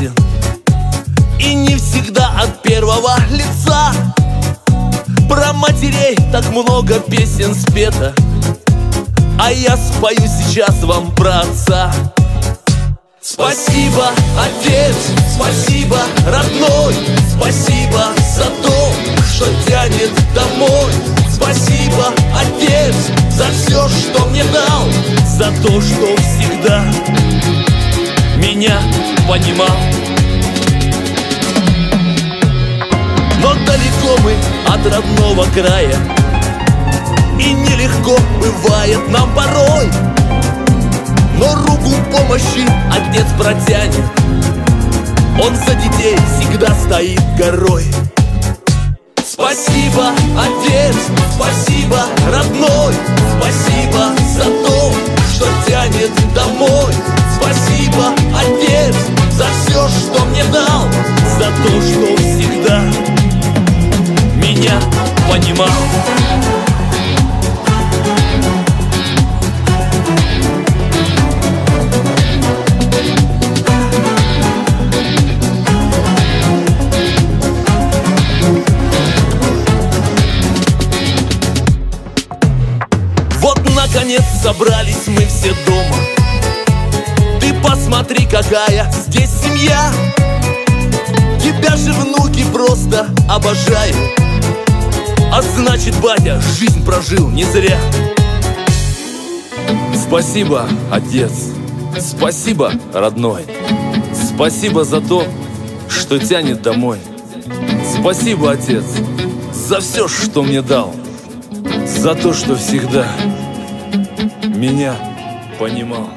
песен, и не всегда от первого лица. Про матерей так много песен спето, а я спою сейчас вам про отца. Спасибо, отец, спасибо, родной, спасибо за то, что тянет домой. Спасибо, отец, за все, что мне дал, за то, что всегда меня понимал. Но далеко мы от родного края, и нелегко бывает нам порой. Но руку помощи отец протянет, он за детей всегда стоит горой. Спасибо, отец, спасибо, родной, спасибо за то, что тянет домой. Спасибо, отец, за все, что мне дал, за то, что всегда меня понимал. Наконец собрались мы все дома. Ты посмотри, какая здесь семья. Тебя же внуки просто обожают, а значит, батя жизнь прожил не зря. Спасибо, отец, спасибо, родной, спасибо за то, что тянет домой. Спасибо, отец, за все, что мне дал, за то, что всегда меня понимал.